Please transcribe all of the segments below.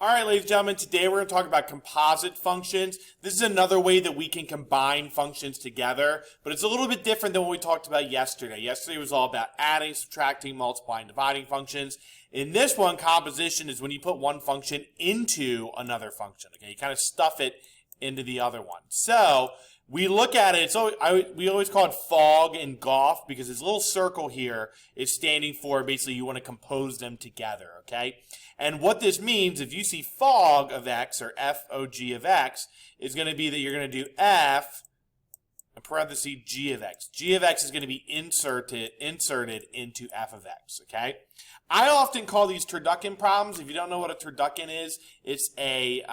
All right, ladies and gentlemen, today we're going to talk about composite functions. This is another way that we can combine functions together, but it's a little bit different than what we talked about yesterday. Yesterday was all about adding, subtracting, multiplying, dividing functions. In this one, composition is when you put one function into another function. Okay, you kind of stuff it into the other one. So we look at it, we always call it fog and golf because this little circle here is standing for basically you want to compose them together, okay? And what this means, if you see fog of x or f(og) of x, is going to be that you're going to do f, in parentheses, g of x. G of x is going to be inserted into f of x, okay? I often call these turducken problems. If you don't know what a turducken is, it's a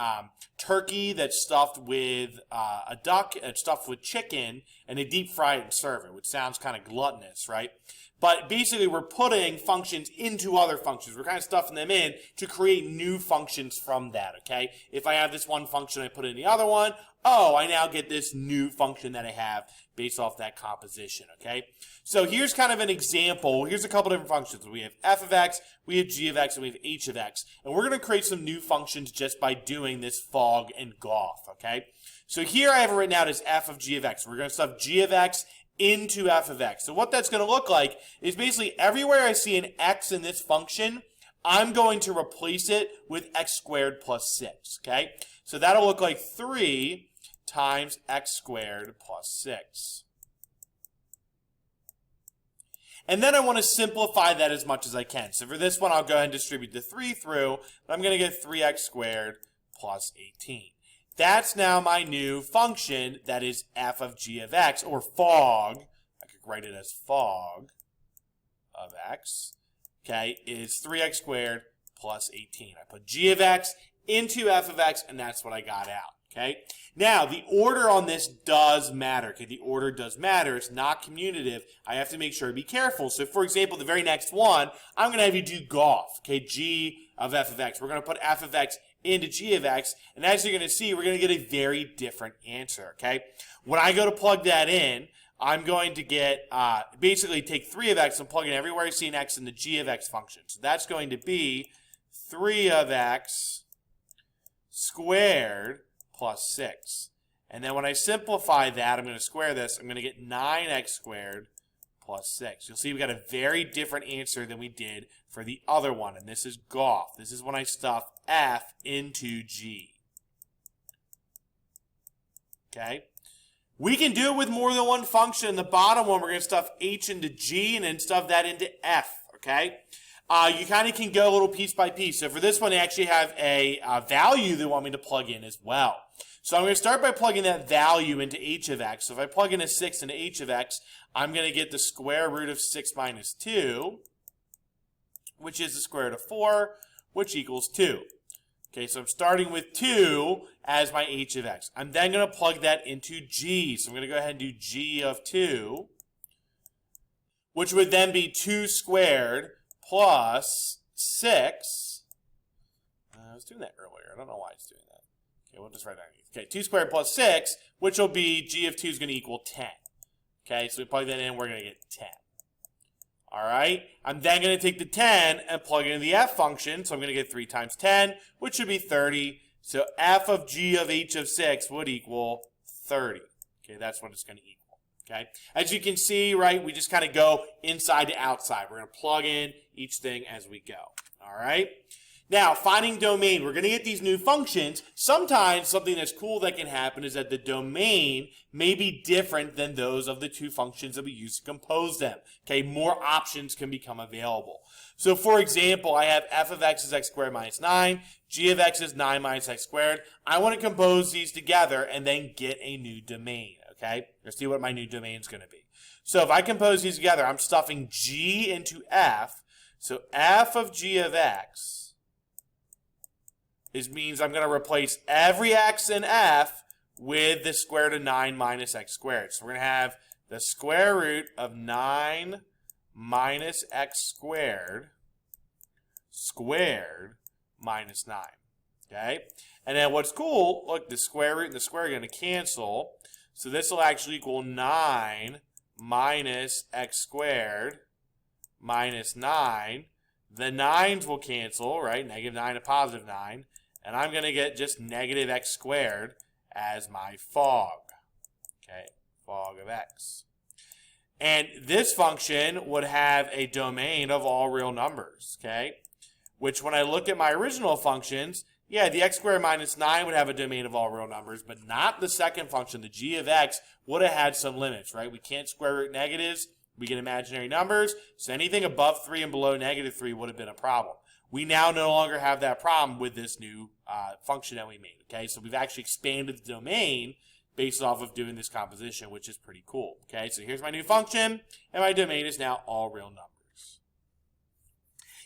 turkey that's stuffed with a duck, and stuffed with chicken, and they deep fry it and serve it, which sounds kind of gluttonous, right? But basically, we're putting functions into other functions. We're kind of stuffing them in to create new functions from that, okay? If I have this one function, I put it in the other one, oh, I now get this new function that I have based off that composition, okay? So here's kind of an example. Here's a couple different functions. We have f of x, we have g of x, and we have h of x. And we're going to create some new functions just by doing this fog and golf, okay? So here I have it written out as f of g of x. We're going to stuff g of x into f of x. So what that's going to look like is basically everywhere I see an x in this function, I'm going to replace it with x squared plus 6, okay? So that'll look like 3 times x squared plus 6. And then I want to simplify that as much as I can. So for this one, I'll go ahead and distribute the 3 through, and I'm going to get 3x squared plus 18. That's now my new function that is f of g of x, or fog. I could write it as fog of x, okay, is 3x squared plus 18. I put g of x into f of x, and that's what I got out, okay? Now, the order on this does matter, okay? The order does matter. It's not commutative. I have to make sure to be careful. So, for example, the very next one, I'm going to have you do golf, okay, g of f of x. We're going to put f of x into g of x, and as you're going to see, we're going to get a very different answer, okay? When I go to plug that in, I'm going to get, basically take 3 of x and plug in everywhere I see an x in the g of x function. So that's going to be 3 of x squared plus 6. And then when I simplify that, I'm going to square this, I'm going to get 9x squared plus 6. You'll see we got a very different answer than we did for the other one, and this is golf. This is when I stuff f into g. Okay? We can do it with more than one function. In the bottom one, we're going to stuff h into g and then stuff that into f. Okay? You kind of can go a little piece by piece. So for this one, I actually have a value they want me to plug in as well. So I'm going to start by plugging that value into h of x. So if I plug in a 6 into h of x, I'm going to get the square root of 6 minus 2, which is the square root of 4, which equals 2. Okay, so I'm starting with 2 as my h of x. I'm then going to plug that into g. So I'm going to go ahead and do g of 2, which would then be 2 squared plus 6. I was doing that earlier. I don't know why it's doing that. Okay, we'll just write that. Okay, 2 squared plus 6, which will be g of 2 is going to equal 10. Okay, so we plug that in, we're going to get 10. All right, I'm then going to take the 10 and plug it into the f function. So I'm going to get 3 times 10, which should be 30. So f of g of h of 6 would equal 30. Okay, that's what it's going to equal. Okay, as you can see, right, we just kind of go inside to outside. We're going to plug in each thing as we go. All right. Now, finding domain, we're going to get these new functions. Sometimes something that's cool that can happen is that the domain may be different than those of the two functions that we use to compose them. Okay, more options can become available. So, for example, I have f of x is x squared minus 9, g of x is 9 minus x squared. I want to compose these together and then get a new domain. Okay, let's see what my new domain is going to be. So, if I compose these together, I'm stuffing g into f. So, f of g of x means I'm going to replace every x in f with the square root of 9 minus x squared. So we're going to have the square root of 9 minus x squared minus 9. Okay? And then what's cool, look, the square root and the square are going to cancel. So this will actually equal 9 minus x squared minus 9. The 9s will cancel, right? Negative 9 and positive 9. And I'm going to get just negative x squared as my fog. Okay, fog of x. And this function would have a domain of all real numbers, okay? Which when I look at my original functions, yeah, the x squared minus 9 would have a domain of all real numbers, but not the second function. The g of x would have had some limits, right? We can't square root negatives. We get imaginary numbers. So anything above 3 and below negative 3 would have been a problem. We now no longer have that problem with this new function that we made, okay? So we've actually expanded the domain based off of doing this composition, which is pretty cool, okay? So here's my new function, and my domain is now all real numbers.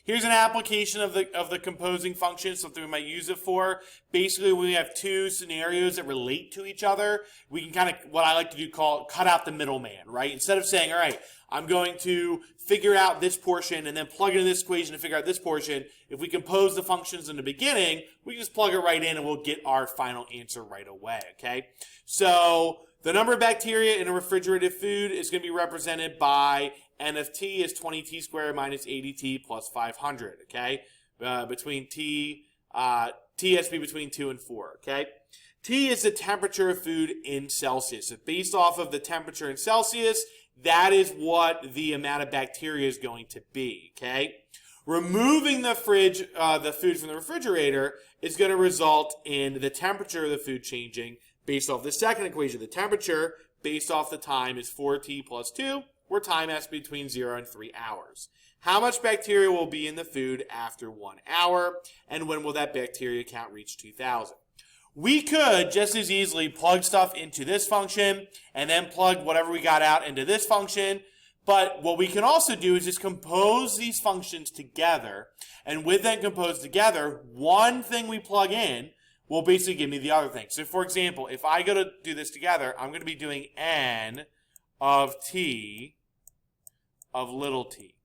Here's an application of the composing function, something we might use it for. Basically, when we have two scenarios that relate to each other, we can kind of, what I like to do, call cut out the middleman, right? Instead of saying, all right, I'm going to figure out this portion and then plug it in this equation to figure out this portion, if we compose the functions in the beginning, we just plug it right in and we'll get our final answer right away, okay? So the number of bacteria in a refrigerated food is going to be represented by N of t is 20t squared minus 80t plus 500, okay? Between t has to be between 2 and 4, okay? T is the temperature of food in Celsius. So based off of the temperature in Celsius, that is what the amount of bacteria is going to be, okay? Removing the food from the refrigerator is going to result in the temperature of the food changing based off the second equation. The temperature based off the time is 4t plus 2, where time has to be between 0 and 3 hours. How much bacteria will be in the food after 1 hour, and when will that bacteria count reach 2,000? We could just as easily plug stuff into this function and then plug whatever we got out into this function. But what we can also do is just compose these functions together. And with them composed together, one thing we plug in will basically give me the other thing. So for example, if I go to do this together, I'm going to be doing n of t of little t.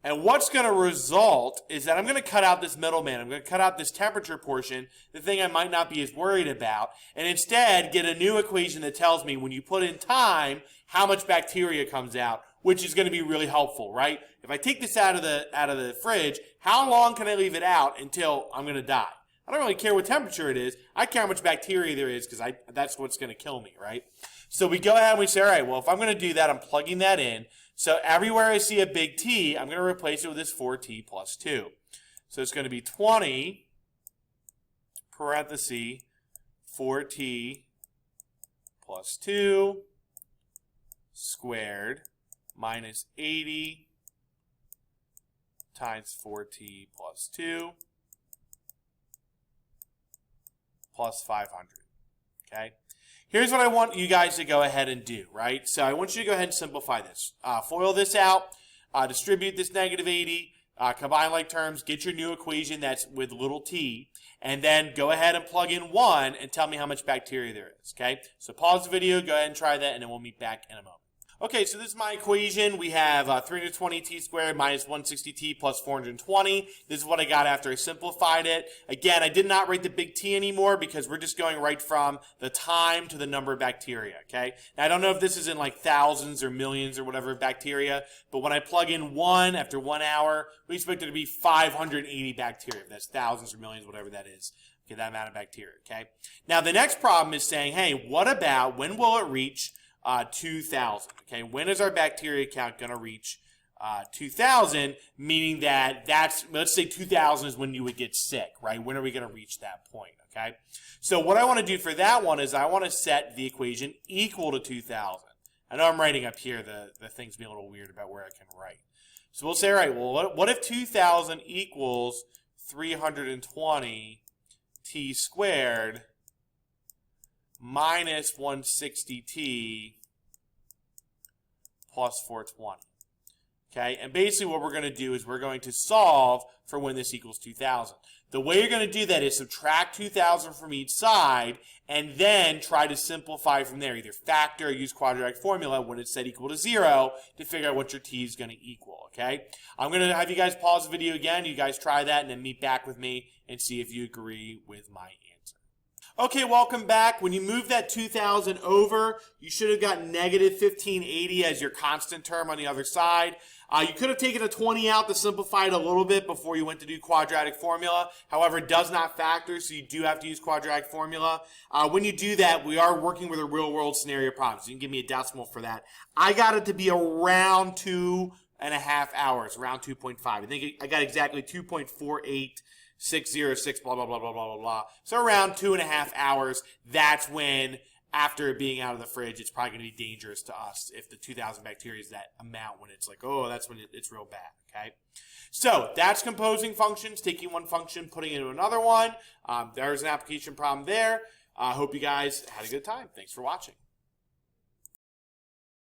And what's going to result is that I'm going to cut out this middleman. I'm going to cut out this temperature portion, the thing I might not be as worried about, and instead get a new equation that tells me when you put in time how much bacteria comes out, which is going to be really helpful, right? If I take this out of the fridge, how long can I leave it out until I'm going to die? I don't really care what temperature it is. I care how much bacteria there is because that's what's going to kill me, right? So we go ahead and we say, all right, well, if I'm going to do that, I'm plugging that in. So everywhere I see a big T, I'm going to replace it with this 4t plus 2. So it's going to be 20, parenthesis, 4t plus 2 squared minus 80 times 4t plus 2 plus 500, okay? Here's what I want you guys to go ahead and do, right? So I want you to go ahead and simplify this. FOIL this out, distribute this negative 80, combine like terms, get your new equation that's with little t, and then go ahead and plug in 1 and tell me how much bacteria there is, okay? So pause the video, go ahead and try that, and then we'll meet back in a moment. Okay, so this is my equation. We have 320t squared minus 160t plus 420. This is what I got after I simplified it. Again, I did not write the big T anymore because we're just going right from the time to the number of bacteria, okay? Now, I don't know if this is in like thousands or millions or whatever bacteria, but when I plug in 1 after 1 hour, we expect it to be 580 bacteria. That's thousands or millions, whatever that is. Okay, that amount of bacteria, okay? Now, the next problem is saying, hey, what about, when will it reach 2,000. Okay, when is our bacteria count going to reach 2,000? Meaning that let's say 2,000 is when you would get sick, right? When are we going to reach that point? Okay, so what I want to do for that one is I want to set the equation equal to 2,000. I know I'm writing up here the things being a little weird about where I can write. So we'll say, all right, well, what if 2,000 equals 320 t squared minus 160t plus 420. Okay, and basically what we're going to do is we're going to solve for when this equals 2,000. The way you're going to do that is subtract 2,000 from each side and then try to simplify from there. Either factor or use quadratic formula when it's set equal to 0 to figure out what your t is going to equal. Okay, I'm going to have you guys pause the video again. You guys try that and then meet back with me and see if you agree with my answer. Okay, welcome back. When you move that 2,000 over, you should have got negative 1580 as your constant term on the other side. You could have taken a 20 out to simplify it a little bit before you went to do quadratic formula. However, it does not factor, so you do have to use quadratic formula. When you do that, we are working with a real-world scenario problem, so you can give me a decimal for that. I got it to be around 2.5 hours, around 2.5. I think I got exactly 2.48606, blah, blah, blah, blah, blah, blah, blah. So around 2.5 hours, that's when, after it being out of the fridge, it's probably going to be dangerous to us if the 2,000 bacteria is that amount when it's like, oh, that's when it's real bad, okay? So that's composing functions, taking one function, putting it into another one. There's an application problem there. I hope you guys had a good time. Thanks for watching.